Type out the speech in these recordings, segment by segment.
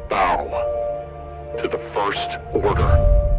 Bow to the First Order.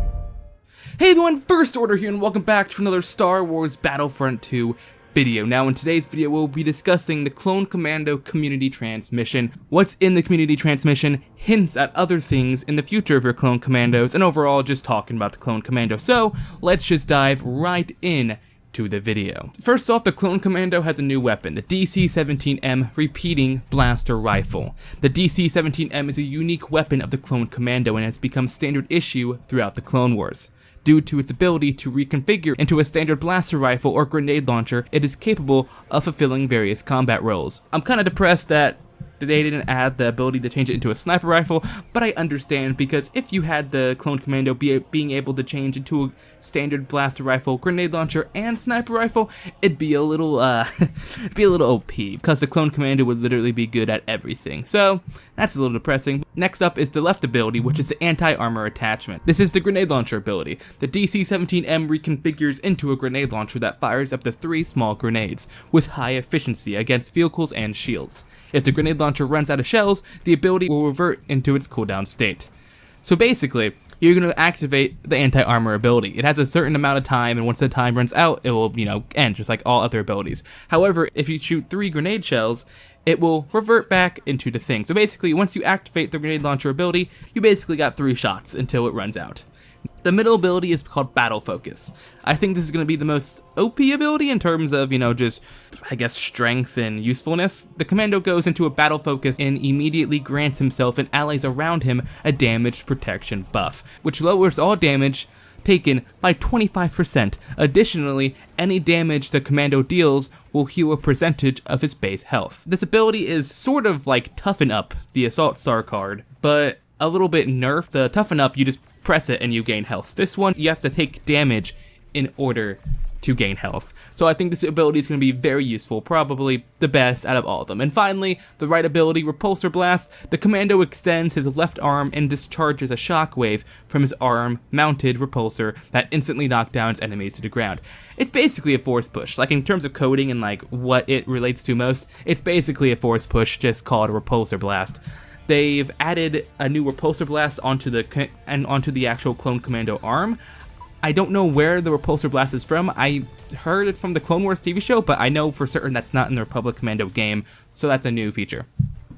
Hey everyone, First Order here, and welcome back to another Star Wars Battlefront 2 video. Now in today's video we'll be discussing the Clone Commando community transmission, what's in the community transmission, hints at other things in the future of your Clone Commandos, and overall just talking about the Clone Commando. So let's just dive right in to the video. First off, the Clone Commando has a new weapon, the DC-17M Repeating Blaster Rifle. The DC-17M is a unique weapon of the Clone Commando and has become standard issue throughout the Clone Wars. Due to its ability to reconfigure into a standard blaster rifle or grenade launcher, it is capable of fulfilling various combat roles. I'm kinda depressed that they didn't add the ability to change it into a sniper rifle, but I understand, because if you had the Clone Commando being able to change into a standard blaster rifle, grenade launcher, and sniper rifle, it'd be a little it'd be a little OP, because the Clone Commando would literally be good at everything. So that's a little depressing. Next up is the left ability, which is the anti-armor attachment. This is the grenade launcher ability. The DC-17M reconfigures into a grenade launcher that fires up to 3 small grenades, with high efficiency against vehicles and shields. If the grenade launcher runs out of shells, the ability will revert into its cooldown state. So basically, you're going to activate the anti-armor ability. It has a certain amount of time, and once the time runs out, it will, end, just like all other abilities. However, if you shoot 3 grenade shells, it will revert back into the thing. So basically, once you activate the grenade launcher ability, you basically got 3 shots until it runs out. The middle ability is called Battle Focus. I think this is going to be the most OP ability in terms of, just, strength and usefulness. The Commando goes into a Battle Focus and immediately grants himself and allies around him a damage protection buff, which lowers all damage taken by 25%. Additionally, any damage the Commando deals will heal a percentage of his base health. This ability is sort of like Toughen Up, the Assault Star card, but a little bit nerfed. The Toughen Up, you just press it and you gain health. This one, you have to take damage in order to gain health. So I think this ability is going to be very useful, probably the best out of all of them. And finally, the right ability, Repulsor Blast. The Commando extends his left arm and discharges a shockwave from his arm-mounted repulsor that instantly knockdowns enemies to the ground. It's basically a force push. Like, in terms of coding and what it relates to most, it's basically a force push, just called a Repulsor Blast. They've added a new Repulsor Blast onto the actual Clone Commando arm. I don't know where the Repulsor Blast is from. I heard it's from the Clone Wars TV show, but I know for certain that's not in the Republic Commando game, so that's a new feature.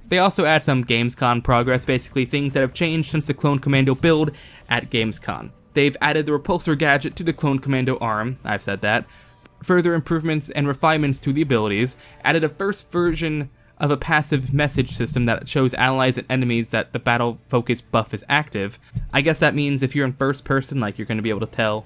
They also add some Gamescom progress, basically things that have changed since the Clone Commando build at Gamescom. They've added the Repulsor gadget to the Clone Commando arm, I've said that, further improvements and refinements to the abilities, added a first version of a passive message system that shows allies and enemies that the battle focus buff is active. I guess that means if you're in first person, you're going to be able to tell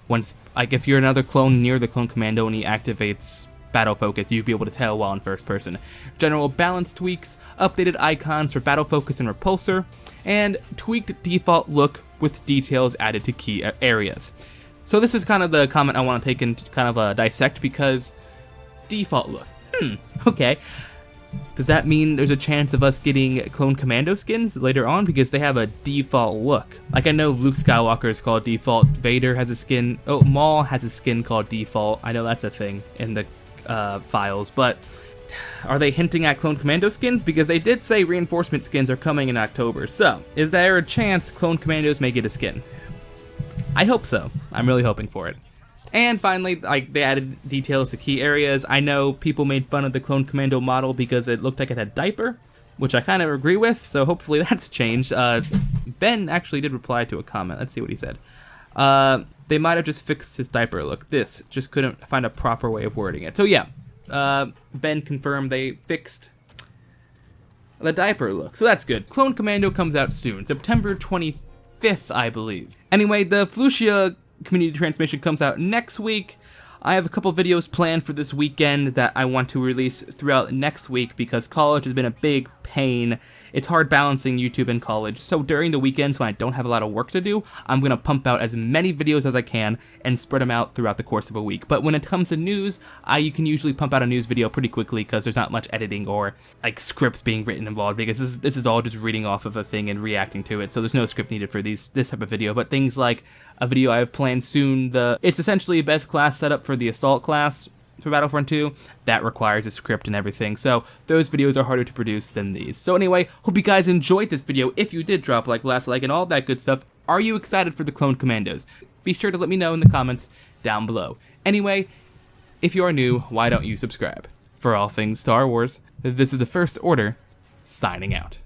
once, if you're another clone near the Clone Commando and he activates battle focus, you'd be able to tell while in first person. General balance tweaks, updated icons for battle focus and repulsor, and tweaked default look with details added to key areas. So this is kind of the comment I want to take and kind of dissect, because default look, okay. Does that mean there's a chance of us getting Clone Commando skins later on? Because they have a default look. I know Luke Skywalker is called default, Vader has a skin, Maul has a skin called default. I know that's a thing in the files, but are they hinting at Clone Commando skins? Because they did say reinforcement skins are coming in October. So, is there a chance Clone Commandos may get a skin? I hope so. I'm really hoping for it. And finally, they added details to key areas. I know people made fun of the Clone Commando model because it looked like it had diaper, which I kind of agree with, so hopefully that's changed. Ben actually did reply to a comment. Let's see what he said. They might have just fixed his diaper look. This just couldn't find a proper way of wording it. So yeah, Ben confirmed they fixed the diaper look, so that's good. Clone Commando comes out soon, September 25th, I believe. Anyway, the Flucia community transmission comes out next week. I have a couple videos planned for this weekend that I want to release throughout next week because college has been a big pain. It's hard balancing YouTube and college, so during the weekends when I don't have a lot of work to do, I'm going to pump out as many videos as I can and spread them out throughout the course of a week. But when it comes to news, you can usually pump out a news video pretty quickly because there's not much editing or scripts being written involved, because this is all just reading off of a thing and reacting to it, so there's no script needed for this type of video. But things like a video I have planned soon, it's essentially a best class setup for the assault class, for Battlefront 2, that requires a script and everything, so those videos are harder to produce than these. So anyway, hope you guys enjoyed this video. If you did, drop a last like, and all that good stuff. Are you excited for the Clone Commandos? Be sure to let me know in the comments down below. Anyway, if you are new, why don't you subscribe? For all things Star Wars, this is the First Order, signing out.